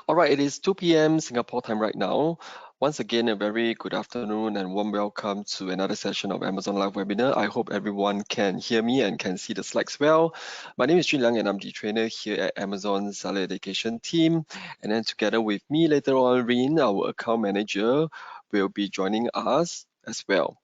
All right, it is 2 p.m. Singapore time right now. Once again, a very good afternoon and warm welcome to another session of Amazon Live webinar. I hope everyone can hear me and can see the slides well. My name is Jun Liang and I'm the trainer here at Amazon Seller Education team. And then together with me later on, Rin, our account manager, will be joining us as well.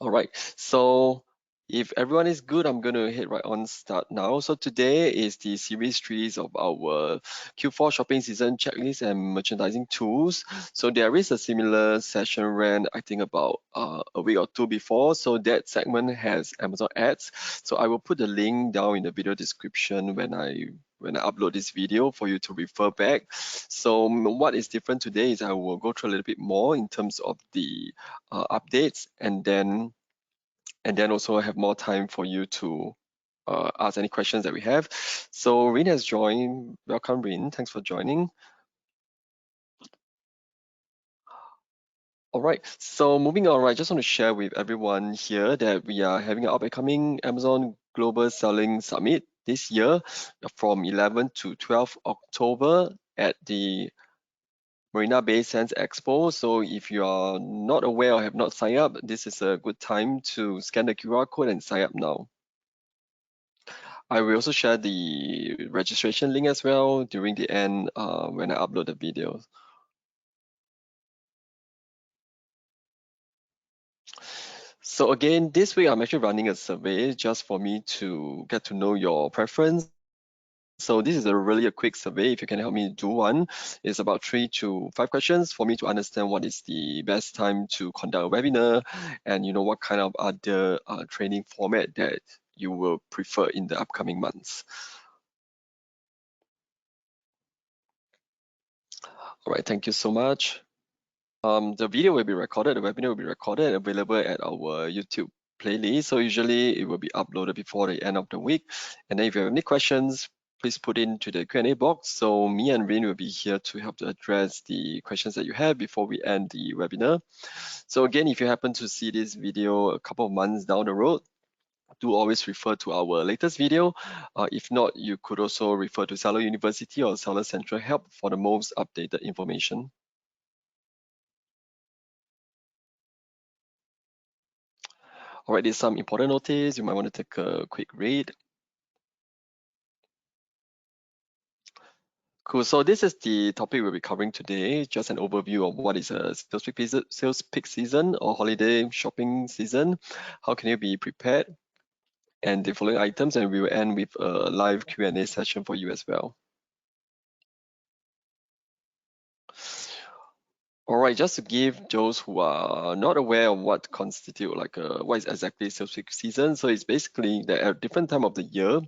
All right, so if everyone is good, I'm going to hit right on start now. So today is the series 3 of our Q4 shopping season checklist and merchandising tools. So there is a similar session ran, I think about a week or two before. So that segment has Amazon ads. So I will put the link down in the video description when I upload this video for you to refer back. So what is different today is I will go through a little bit more in terms of the updates, and then also have more time for you to ask any questions that we have. So Rin has joined. Welcome, Rin. Thanks for joining. All right, so moving on, I just want to share with everyone here that we are having an up-and-coming Amazon Global Selling Summit this year from 11 to 12 October at the Marina Bay Sands Expo. So if you are not aware or have not signed up, this is a good time to scan the QR code and sign up now. I will also share the registration link as well during the end when I upload the videos. So again, this week I'm actually running a survey just for me to get to know your preference. So this is really a quick survey. If you can help me do one, it's about 3 to 5 questions for me to understand what is the best time to conduct a webinar, and what kind of other training format that you will prefer in the upcoming months. All right, thank you so much. The video will be recorded, the webinar will be recorded and available at our YouTube playlist. So usually it will be uploaded before the end of the week. And then if you have any questions, please put into the Q&A box. So me and Rin will be here to help to address the questions that you have before we end the webinar. So again, if you happen to see this video a couple of months down the road, do always refer to our latest video. If not, you could also refer to Seller University or Seller Central Help for the most updated information. All right, there's some important notice. You might want to take a quick read. Cool, so this is the topic we'll be covering today, just an overview of what is a sales peak season or holiday shopping season. How can you be prepared? And the following items, and we will end with a live Q&A session for you as well. All right, just to give those who are not aware of what constitute what is exactly sales peak season. So it's basically that at different time of the year,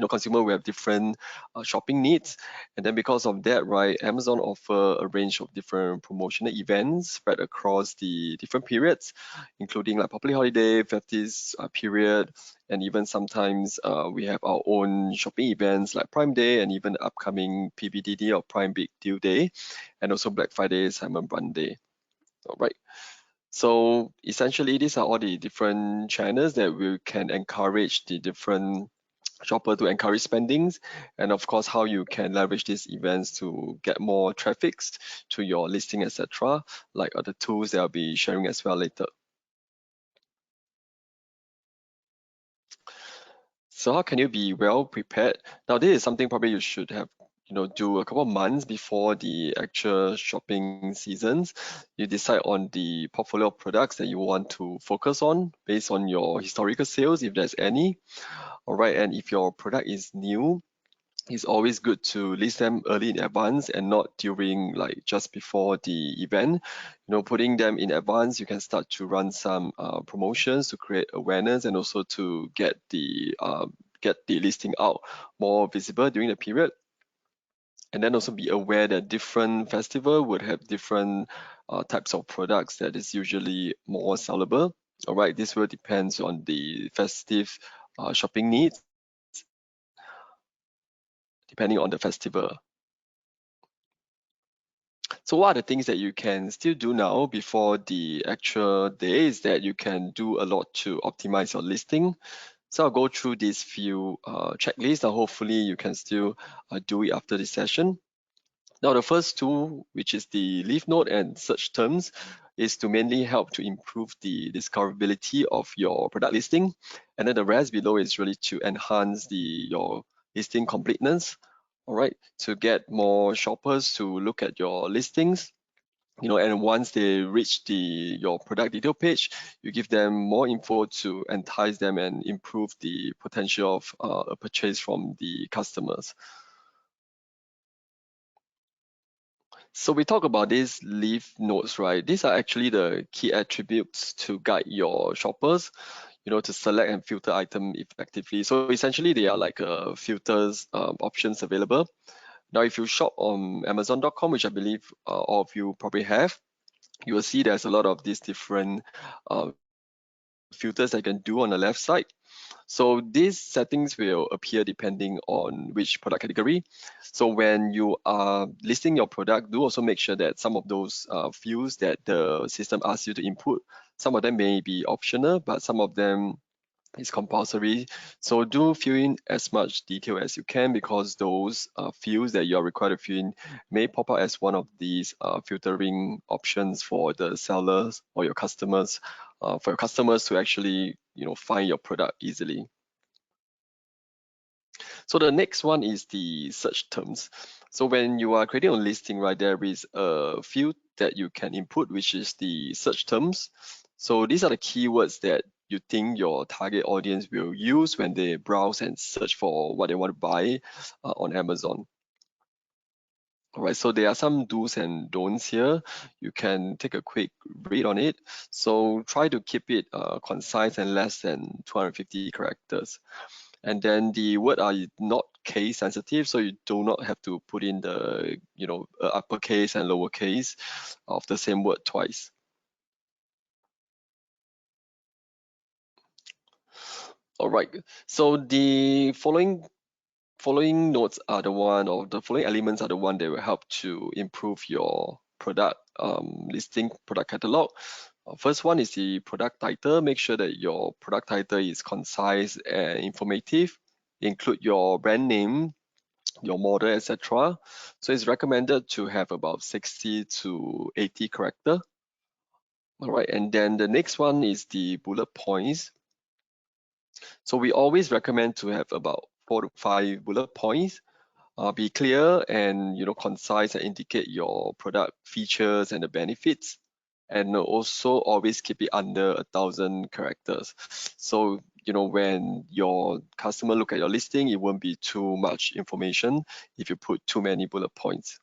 consumer will have different shopping needs, and then because of that, right, Amazon offer a range of different promotional events spread across the different periods, including like public holiday, festive period, and even sometimes we have our own shopping events like Prime Day and even the upcoming PBDD or Prime Big Deal Day, and also Black Friday, Cyber Brand Day. All right. So essentially, these are all the different channels that we can encourage the different shopper to encourage spendings, and of course how you can leverage these events to get more traffic to your listing, etc., like other tools that I'll be sharing as well later. So how can you be well prepared? Now this is something probably you should have do a couple of months before the actual shopping seasons. You decide on the portfolio of products that you want to focus on based on your historical sales, if there's any. All right, and if your product is new, it's always good to list them early in advance and not during just before the event. Putting them in advance, you can start to run some promotions to create awareness and also to get the listing out more visible during the period. And then also be aware that different festival would have different types of products that is usually more sellable. All right, this will depends on the festive shopping needs, depending on the festival. So what are the things that you can still do now before the actual day is that you can do a lot to optimize your listing. So I'll go through these few checklists and hopefully you can still do it after this session. Now, the first two, which is the leaf node and search terms, is to mainly help to improve the discoverability of your product listing. And then the rest below is really to enhance your listing completeness, all right, to get more shoppers to look at your listings. And once they reach your product detail page, you give them more info to entice them and improve the potential of a purchase from the customers. So we talk about these leaf nodes, right? These are actually the key attributes to guide your shoppers, to select and filter item effectively. So essentially, they are like filters options available. Now, if you shop on Amazon.com, which I believe all of you probably have, you will see there's a lot of these different uh, filters I can do on the left side. So these settings will appear depending on which product category. So when you are listing your product, do also make sure that some of those fields that the system asks you to input, some of them may be optional, but some of them is compulsory. So do fill in as much detail as you can, because those fields that you're required to fill in may pop up as one of these filtering options for the sellers or your customers, for your customers to actually find your product easily. So the next one is the search terms. So when you are creating a listing, right, there is a field that you can input, which is the search terms. So these are the keywords that you think your target audience will use when they browse and search for what they want to buy on Amazon. All right, so there are some do's and don'ts here. You can take a quick read on it. So try to keep it concise and less than 250 characters. And then the word are not case sensitive, so you do not have to put in the uppercase and lowercase of the same word twice. All right, so the following notes are the one, or the following elements are the one that will help to improve your product listing, product catalog. First one is the product title. Make sure that your product title is concise and informative. Include your brand name, your model, etc. So it's recommended to have about 60 to 80 character. All right, and then the next one is the bullet points. So we always recommend to have about 4 to 5 bullet points. Be clear and concise and indicate your product features and the benefits. And also always keep it under 1,000 characters. So when your customer look at your listing, it won't be too much information if you put too many bullet points.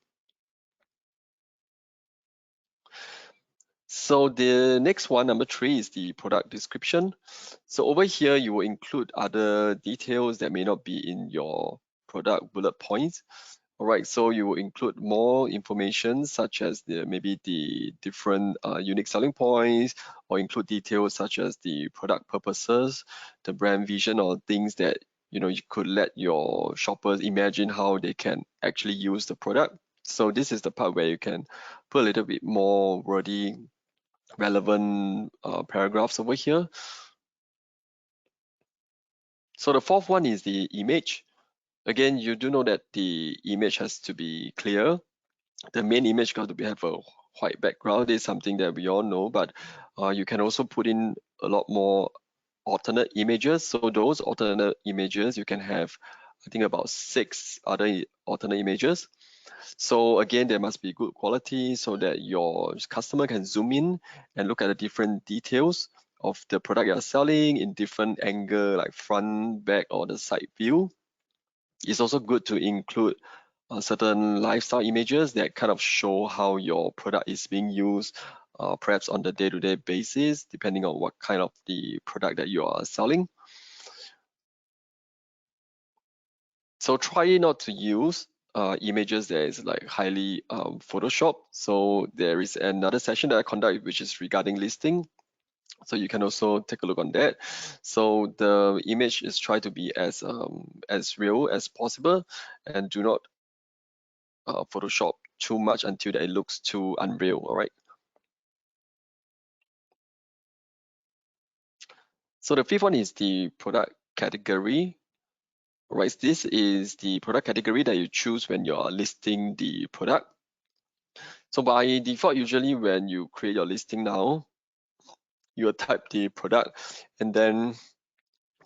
So the next one, number 3, is the product description. So over here, you will include other details that may not be in your product bullet points. All right, so you will include more information, such as maybe the different unique selling points, or include details such as the product purposes, the brand vision, or things that you could let your shoppers imagine how they can actually use the product. So this is the part where you can put a little bit more wordy, relevant paragraphs over here. So the fourth one is the image. Again, you do know that the image has to be clear. The main image got to have a white background. Is something that we all know, but you can also put in a lot more alternate images. So those alternate images, you can have, I think, about 6 other alternate images. So again, there must be good quality so that your customer can zoom in and look at the different details of the product you're selling in different angle, like front, back, or the side view. It's also good to include certain lifestyle images that kind of show how your product is being used, perhaps on the day-to-day basis, depending on what kind of the product that you are selling. So try not to use images that is like highly Photoshop. So there is another session that I conduct which is regarding listing. So you can also take a look on that. So the image is try to be as real as possible, and do not Photoshop too much until that it looks too unreal. All right. So the fifth one is the product category. Right, this is the product category that you choose when you're listing the product. So by default, usually when you create your listing now, you will type the product, and then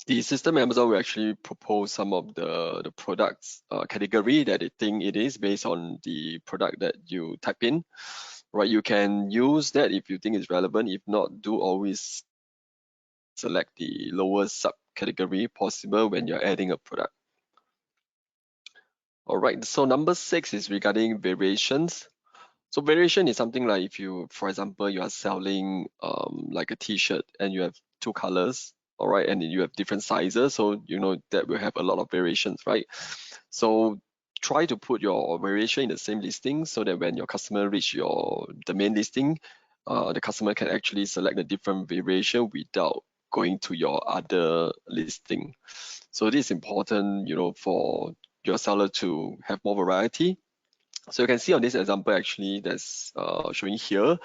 the system Amazon will actually propose some of the products category that they think it is based on the product that you type in. Right, you can use that if you think it's relevant. If not, do always select the lowest subcategory possible when you're adding a product. All right, so number 6 is regarding variations. So variation is something like if you, for example, you are selling like a t-shirt and you have 2 colors, all right, and you have different sizes, so you know that will have a lot of variations, right? So try to put your variation in the same listing so that when your customer reach the main listing, the customer can actually select a different variation without going to your other listing. So this is important, you know, for your seller to have more variety. So you can see on this example actually that's showing here.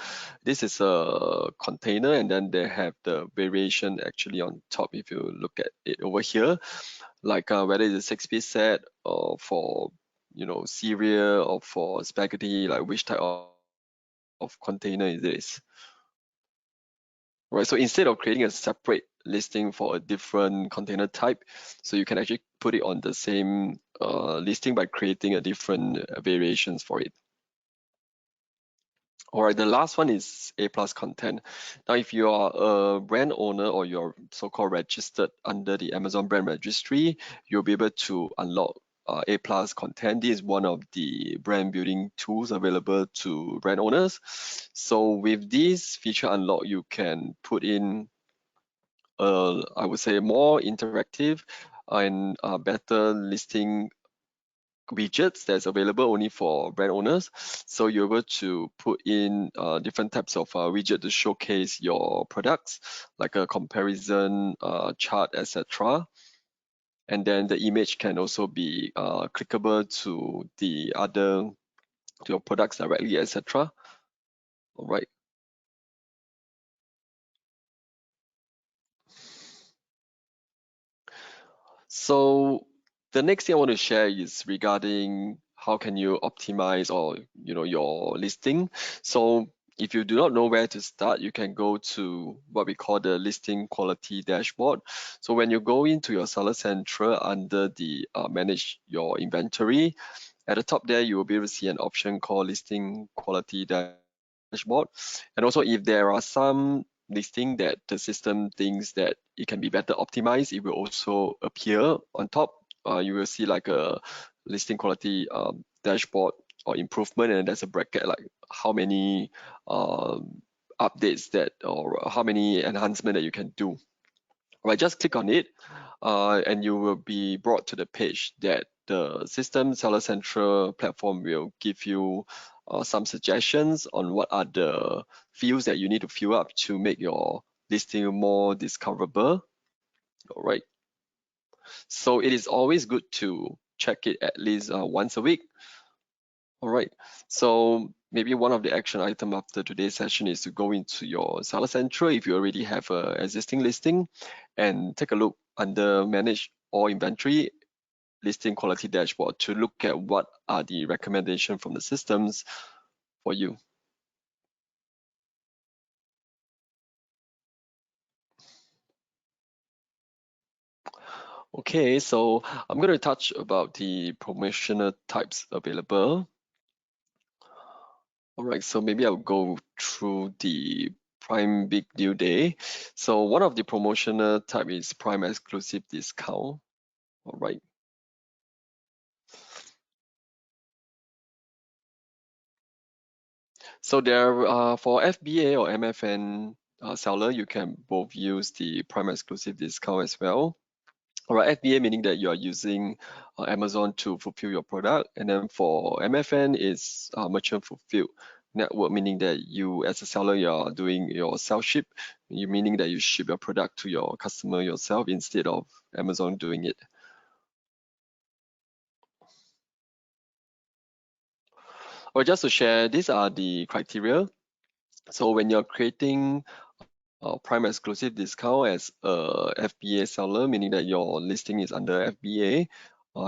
This is a container and then they have the variation actually on top if you look at it over here, like whether it's a 6-piece set or for, you know, cereal or for spaghetti, like which type of container it is. Right, so instead of creating a separate listing for a different container type, so you can actually put it on the same listing by creating a different variations for it. All right, the last one is A plus content. Now, if you are a brand owner or you're so-called registered under the Amazon brand registry, you'll be able to unlock A plus content. This is one of the brand building tools available to brand owners. So with this feature unlock, you can put in, I would say, more interactive and better listing widgets that's available only for brand owners. So you're able to put in different types of widget to showcase your products, like a comparison chart, etc. And then the image can also be clickable to your products directly, etc. All right. So the next thing I want to share is regarding how can you optimize or, you know, your listing. So if you do not know where to start, you can go to what we call the listing quality dashboard. So when you go into your Seller Central under the manage your inventory, at the top there you will be able to see an option called listing quality dashboard. And also if there are some listing that the system thinks that it can be better optimized, it will also appear on top. You will see like a listing quality dashboard or improvement, and there's a bracket like how many updates that or how many enhancement that you can do. Right, just click on it and you will be brought to the page that the system Seller Central platform will give you some suggestions on what are the fields that you need to fill up to make your listing more discoverable. All right. So it is always good to check it at least once a week. All right. So maybe one of the action item after today's session is to go into your Seller Central if you already have a existing listing and take a look under manage all inventory listing quality dashboard to look at what are the recommendations from the systems for you. Okay, so I'm going to touch about the promotional types available. All right, so maybe I'll go through the Prime Big Deal Day. So one of the promotional type is Prime Exclusive Discount. All right. So there, for FBA or MFN seller, you can both use the Prime Exclusive Discount as well. All right, FBA meaning that you are using Amazon to fulfill your product, and then for MFN is merchant fulfilled network, meaning that you as a seller you are doing your self ship, you meaning that you ship your product to your customer yourself instead of Amazon doing it. Or just to share, these are the criteria. So when you're creating prime exclusive discount as a FBA seller, meaning that your listing is under FBA.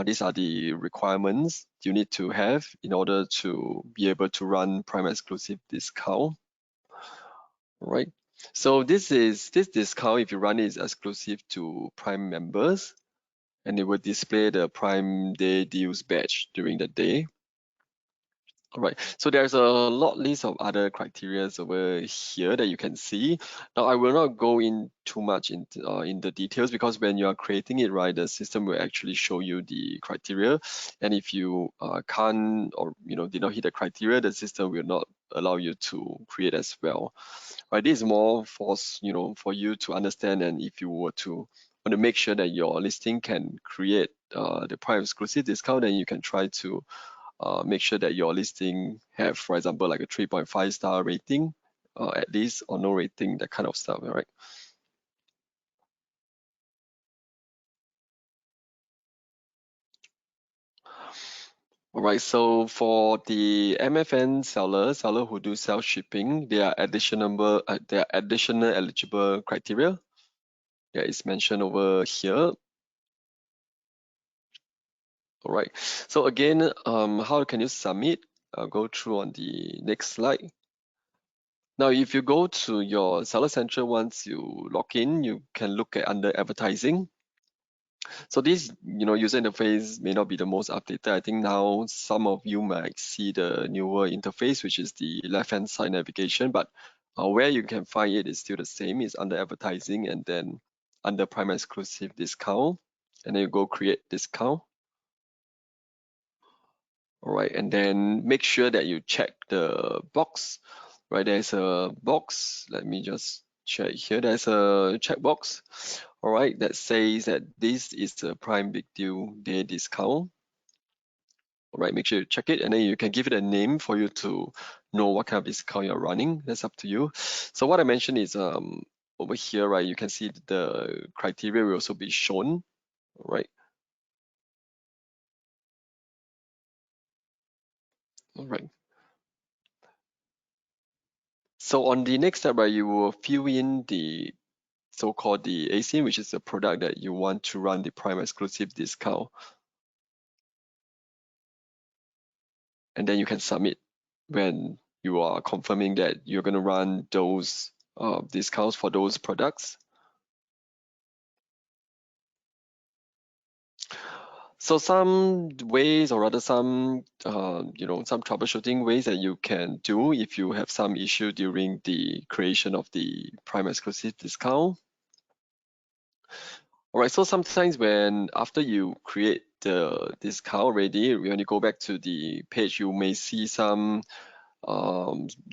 These are the requirements you need to have in order to be able to run prime exclusive discount. Right. So this discount, if you run it, is exclusive to Prime members, and it will display the Prime Day deals badge during the day. All right. So there's a lot list of other criteria over here that you can see. Now I will not go in too much in the details, because when you are creating it, right, the system will actually show you the criteria, and if you can't, or did not hit the criteria, the system will not allow you to create as well. Right, this is more for you to understand, and if you were to want to make sure that your listing can create the prime exclusive discount, then you can try to make sure that your listing have, for example, like a 3.5 star rating, at least, or no rating, that kind of stuff. All right. All right. So for the MFN seller who do self shipping, there are additional eligible criteria that is mentioned over here. All right. So again, how can you submit? I'll go through on the next slide. Now, if you go to your Seller Central, once you log in, you can look at under advertising. So this, user interface may not be the most updated. I think now some of you might see the newer interface, which is the left-hand side navigation, but where you can find it is still the same. It's under advertising, and then under prime exclusive discount, and then you go create discount. All right, and then make sure that you check the box. Right, there's a box. Let me just check here. There's a checkbox. All right, that says that this is the Prime Big Deal Day discount. All right, make sure you check it, and then you can give it a name for you to know what kind of discount you're running. That's up to you. So what I mentioned is over here, right? You can see the criteria will also be shown. All right. All right. So on the next step, right, you will fill in the so-called the ASIN, which is the product that you want to run the prime exclusive discount. And then you can submit when you are confirming that you're going to run those discounts for those products. So some ways, or rather some some troubleshooting ways that you can do if you have some issue during the creation of the prime exclusive discount. All right, so sometimes when after you create the discount already, when you go back to the page, you may see some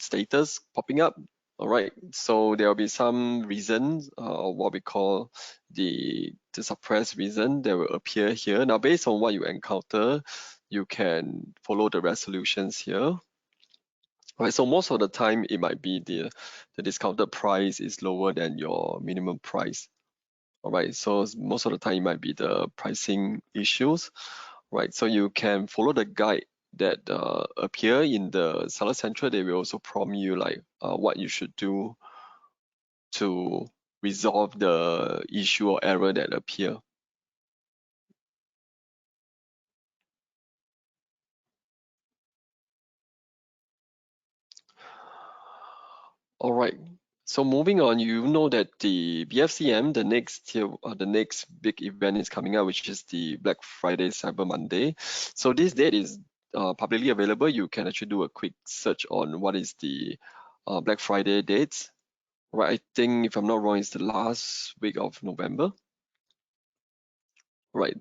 status popping up. All right, so there will be some reasons, what we call the suppressed reason that will appear here. Now, based on what you encounter, you can follow the resolutions here. All right, so most of the time it might be the discounted price is lower than your minimum price. All right, so most of the time it might be the pricing issues. Right, so you can follow the guide that appear in the Seller Central. They will also prompt you like what you should do to resolve the issue or error that appear. All right. So moving on, you know that the BFCM, the next big event is coming up, which is the Black Friday Cyber Monday. So this date is publicly available. You can actually do a quick search on what is the Black Friday dates. Right, I think if I'm not wrong, it's the last week of November. Right.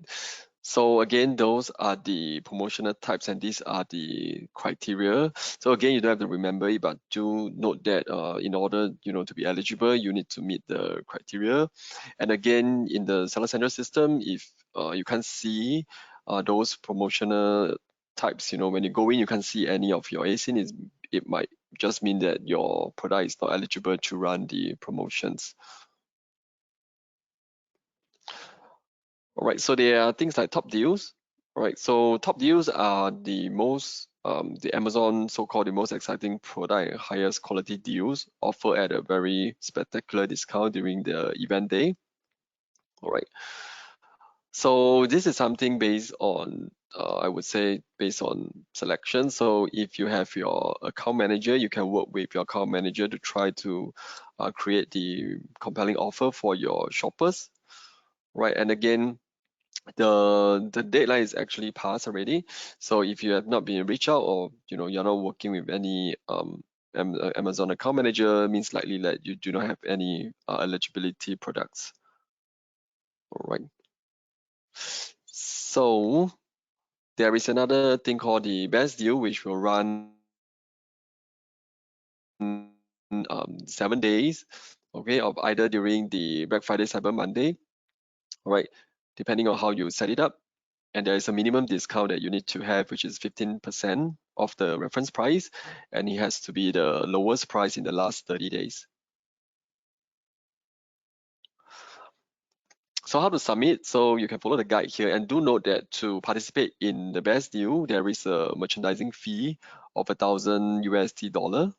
So again, those are the promotional types, and these are the criteria. So again, you don't have to remember it, but do note that in order to be eligible, you need to meet the criteria. And again, in the Seller Central system, if you can't see those promotional types, when you go in, you can't see any of your ASIN, it might just mean that your product is not eligible to run the promotions. All right, so there are things like top deals. All right, so top deals are the Amazon so-called the most exciting product and highest quality deals offered at a very spectacular discount during the event day. All right, so this is something based on, I would say, based on selection. So if you have your account manager, you can work with your account manager to try to create the compelling offer for your shoppers, right? And again, the deadline is actually passed already. So if you have not been reached out, or you're not working with any Amazon account manager, means likely that you do not have any eligibility products. All right. So there is another thing called the best deal, which will run 7 days, okay, of either during the Black Friday, Cyber Monday, all right, depending on how you set it up. And there is a minimum discount that you need to have, which is 15% of the reference price, and it has to be the lowest price in the last 30 days. So how to submit? So you can follow the guide here, and do note that to participate in the best deal, there is a merchandising fee of $1,000.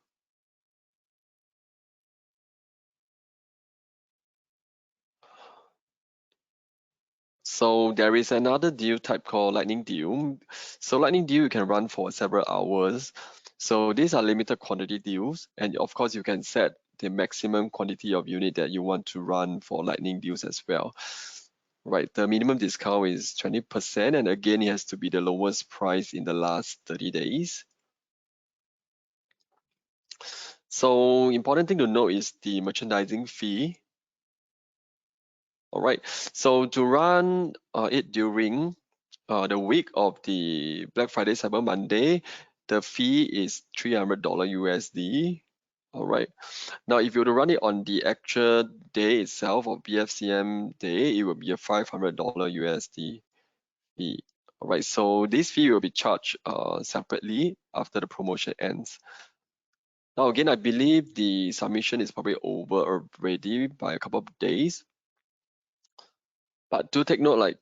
So there is another deal type called lightning deal. So lightning deal you can run for several hours. So these are limited quantity deals, and of course you can set the maximum quantity of unit that you want to run for lightning deals as well. Right, the minimum discount is 20%, and again it has to be the lowest price in the last 30 days. So important thing to note is the merchandising fee. All right, so to run it during the week of the Black Friday, Cyber Monday, the fee is $300 USD. All right. Now, if you were to run it on the actual day itself, or BFCM day, it will be a $500 USD fee. All right. So this fee will be charged separately after the promotion ends. Now, again, I believe the submission is probably over already by a couple of days. But do take note, like,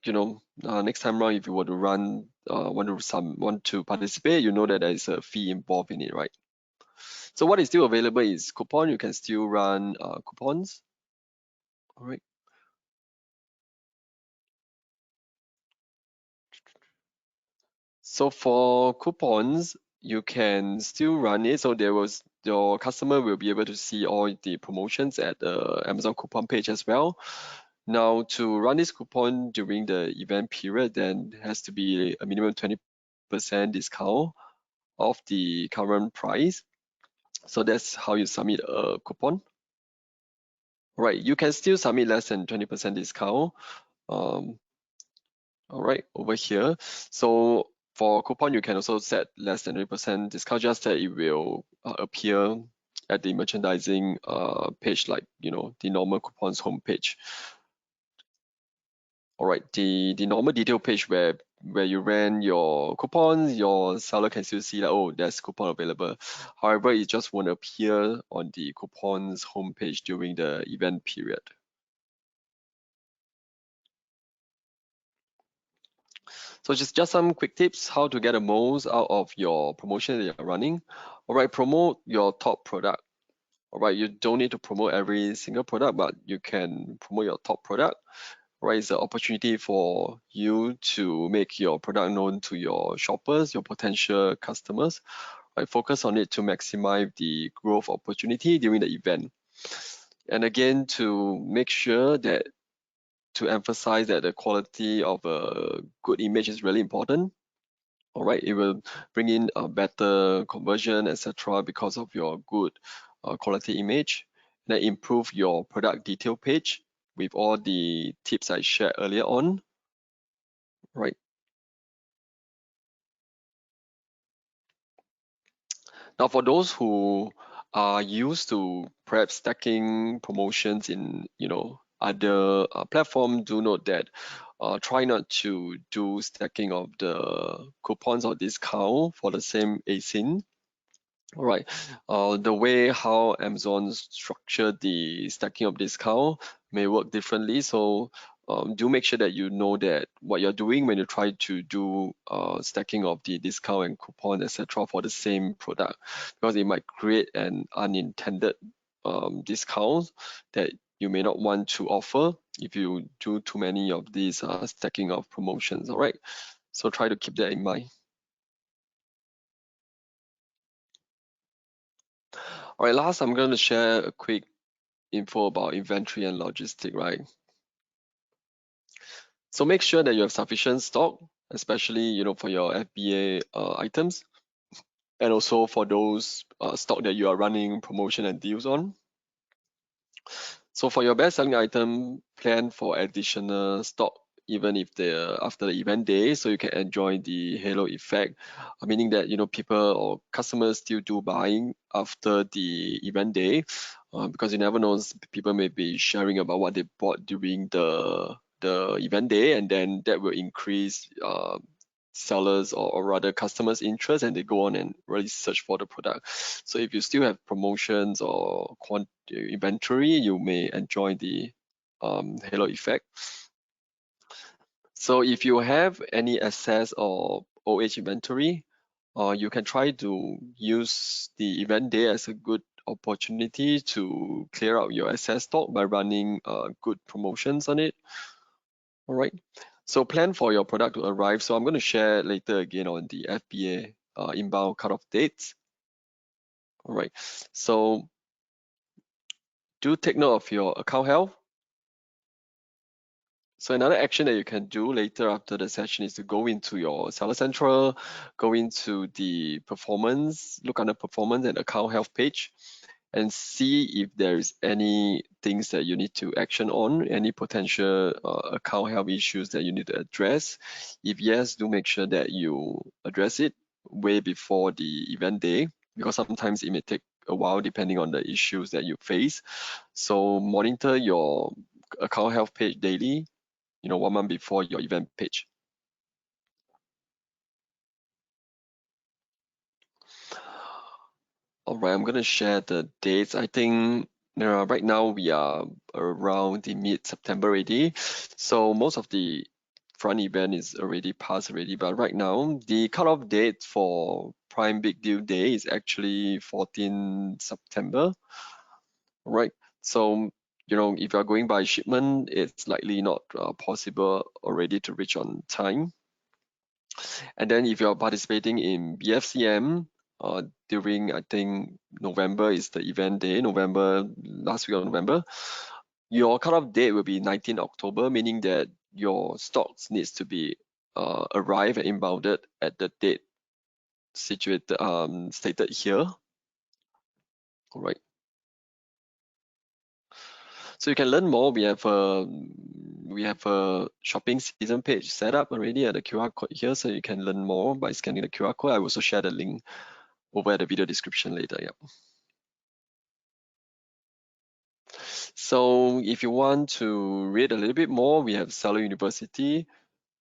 next time around, if you were to run, want to participate, you know that there is a fee involved in it, right? So what is still available is coupon. You can still run coupons. All right. So for coupons, you can still run it. So your customer will be able to see all the promotions at the Amazon coupon page as well. Now, to run this coupon during the event period, then it has to be a minimum 20% discount of the current price. So that's how you submit a coupon. Right, you can still submit less than 20% discount. All right, over here. So for coupon, you can also set less than 20% discount, just that it will appear at the merchandising page, like the normal coupons homepage. All right, the normal detail page where you ran your coupons, your seller can still see that, oh, there's coupon available. However, it just won't appear on the coupons homepage during the event period. So just some quick tips how to get the most out of your promotion that you're running. All right, promote your top product. All right, you don't need to promote every single product, but you can promote your top product. Right, it's an opportunity for you to make your product known to your shoppers, your potential customers. Right, focus on it to maximize the growth opportunity during the event. And again, to make sure that to emphasize that the quality of a good image is really important. All right, it will bring in a better conversion, etc., because of your good quality image. Then improve your product detail page with all the tips I shared earlier on. Right. Now, for those who are used to perhaps stacking promotions in other platform, do note that try not to do stacking of the coupons or discount for the same ASIN. All right. The way how Amazon structured the stacking of discount may work differently. So do make sure that you know that what you're doing when you try to do stacking of the discount and coupon, etc., for the same product, because it might create an unintended discount that you may not want to offer if you do too many of these stacking of promotions. All right, so try to keep that in mind. All right, last I'm going to share a quick info about inventory and logistic, right? So make sure that you have sufficient stock, especially for your FBA items, and also for those stock that you are running promotion and deals on. So for your best selling item, plan for additional stock even if they're after the event day, so you can enjoy the halo effect, meaning that people or customers still do buying after the event day, because you never know, people may be sharing about what they bought during the event day, and then that will increase sellers or rather customers' interest, and they go on and really search for the product. So if you still have promotions or inventory, you may enjoy the halo effect. So if you have any excess or OH inventory, you can try to use the event day as a good opportunity to clear out your excess stock by running good promotions on it. All right. So plan for your product to arrive. So I'm going to share later again on the FBA inbound cutoff dates. All right. So do take note of your account health. So another action that you can do later after the session is to go into your Seller Central, go into the performance, look under performance and account health page, and see if there is any things that you need to action on, any potential account health issues that you need to address. If yes, do make sure that you address it way before the event day, because sometimes it may take a while depending on the issues that you face. So monitor your account health page daily, 1 month before your event page. All right, I'm going to share the dates. I think right now we are around the mid-September already. So most of the front event is already passed already. But right now, the cutoff date for Prime Big Deal Day is actually 14 September. Right. So, if you're going by shipment, it's likely not possible already to reach on time. And then if you're participating in BFCM during, I think, November is the event day, last week of November, your cutoff date will be 19 October, meaning that your stocks needs to be arrived and inbounded at the date stated here. All right. So you can learn more. We have a shopping season page set up already at the QR code here, so you can learn more by scanning the QR code. I will also share the link over at the video description later. Yeah. So if you want to read a little bit more, we have Seller University.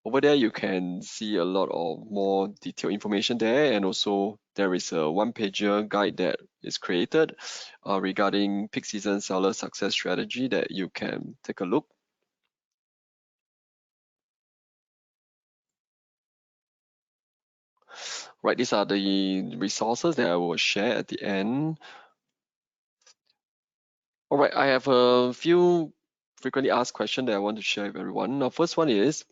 Over there, you can see a lot of more detailed information there, and also there is a one-pager guide that is created regarding peak season seller success strategy that you can take a look. Right, these are the resources that I will share at the end. All right, I have a few frequently asked questions that I want to share with everyone. Now, first one is,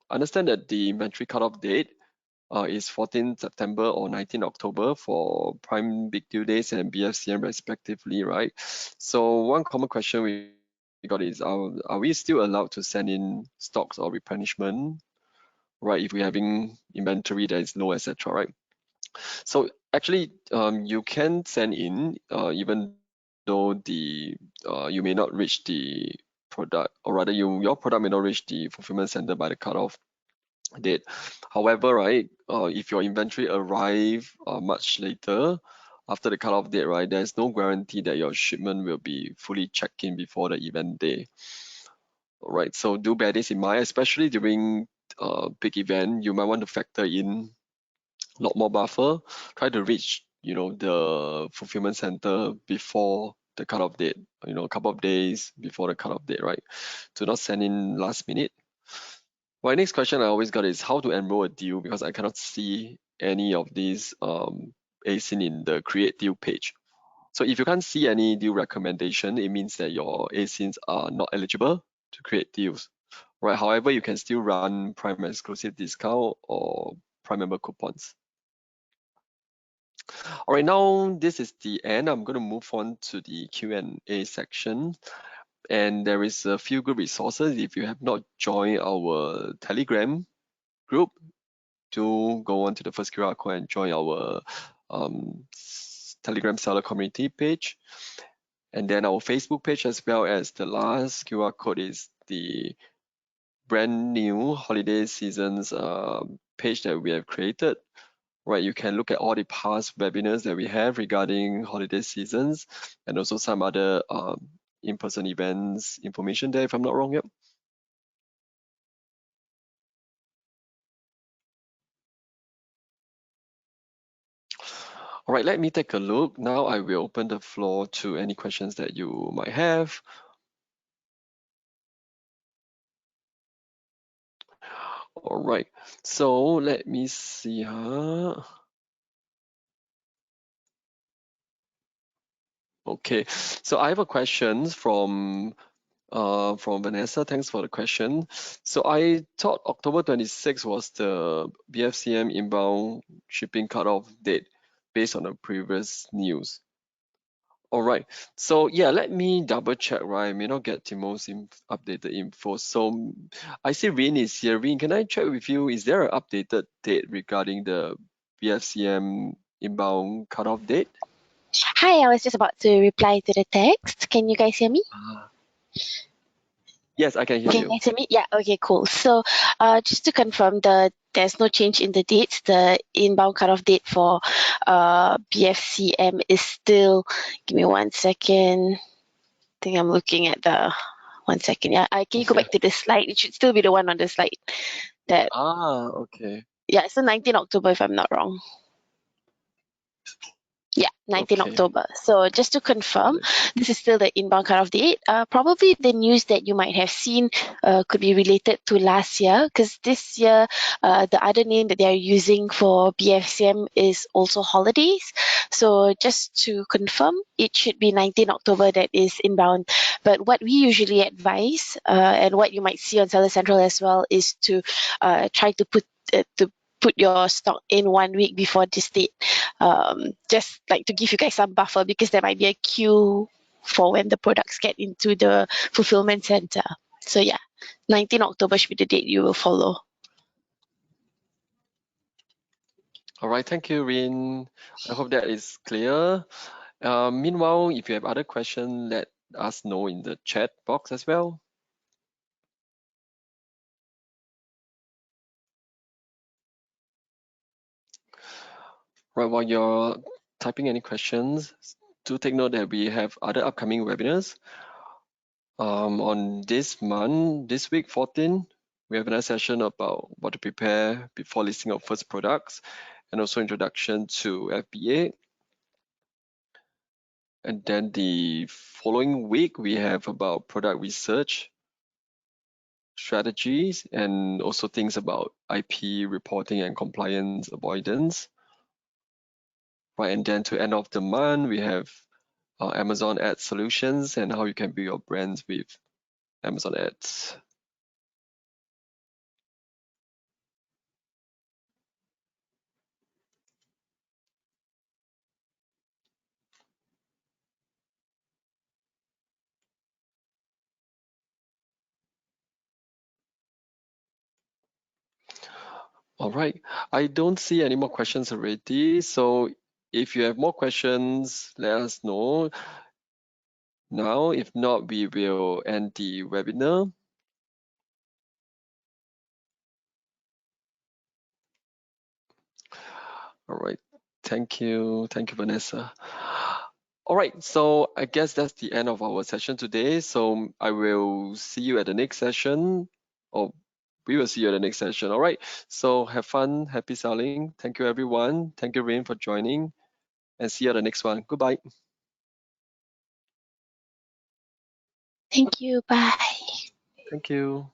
understand that the inventory cutoff date is 14 September or 19 October for Prime Big Deal Days and BFCM respectively, right? So one common question we got is, are we still allowed to send in stocks or replenishment, right? If we're having inventory that is low, etc., right? So actually, you can send in even though you may not reach the product, or rather your product may not reach the fulfillment center by the cutoff date. However, right, if your inventory arrive much later after the cutoff date, right, there's no guarantee that your shipment will be fully checked in before the event day. All right, so do bear this in mind, especially during big event. You might want to factor in lot more buffer, try to reach the fulfillment center before the cutoff date, a couple of days before the cutoff date, right? Do not send in last minute. My next question I always got is how to enroll a deal, because I cannot see any of these ASIN in the create deal page. So if you can't see any deal recommendation, it means that your ASINs are not eligible to create deals, right? However, you can still run Prime exclusive discount or Prime member coupons. All right, now this is the end. I'm going to move on to the Q&A section. And there is a few good resources. If you have not joined our Telegram group, do go on to the first QR code and join our Telegram seller community page. And then our Facebook page, as well as the last QR code, is the brand new holiday seasons page that we have created. Right, you can look at all the past webinars that we have regarding holiday seasons, and also some other in-person events information there, if I'm not wrong. Yep. All right, let me take a look. Now I will open the floor to any questions that you might have. All right, so let me see. Okay, so I have a question from Vanessa. Thanks for the question. So I thought October 26 was the BFCM inbound shipping cutoff date based on the previous news. All right. So yeah, let me double check, right? I may not get the most updated info. So I see Rin is here. Rin, can I check with you? Is there an updated date regarding the BFCM inbound cutoff date? Hi, I was just about to reply to the text. Can you guys hear me? Yes, I can hear Can you. you guys hear me? Yeah, okay, cool. So just to confirm, there's no change in the dates. The inbound cutoff date for BFCM is still, give me 1 second. I think I'm looking at the 1 second. Yeah, can you go back to the slide? It should still be the one on the slide. Okay. Yeah, it's the 19 October if I'm not wrong. Yeah, 19 Okay. October. So just to confirm, this is still the inbound cutoff date. Probably the news that you might have seen could be related to last year, because this year the other name that they are using for BFCM is also holidays. So just to confirm, it should be 19 October that is inbound. But what we usually advise, and what you might see on Seller Central as well, is to try to put your stock in 1 week before this date, just like to give you guys some buffer, because there might be a queue for when the products get into the fulfillment center. So yeah, 19 October should be the date you will follow. All right, thank you, Rin. I hope that is clear. Meanwhile, if you have other questions, let us know in the chat box as well. Right, while you're typing any questions, do take note that we have other upcoming webinars. On this week 14, we have another session about what to prepare before listing of first products, and also introduction to FBA. And then the following week, we have about product research strategies, and also things about IP reporting and compliance avoidance. Right, and then to end of the month, we have Amazon Ad Solutions and how you can build your brands with Amazon Ads. All right, I don't see any more questions already. So if you have more questions, let us know now. If not, we will end the webinar. All right, thank you, Vanessa. All right, so I guess that's the end of our session today. So I will see you at the next session, or we will see you at the next session. All right, so have fun, happy selling. Thank you, everyone. Thank you, Rain, for joining, and see you at the next one. Goodbye. Thank you. Bye. Thank you.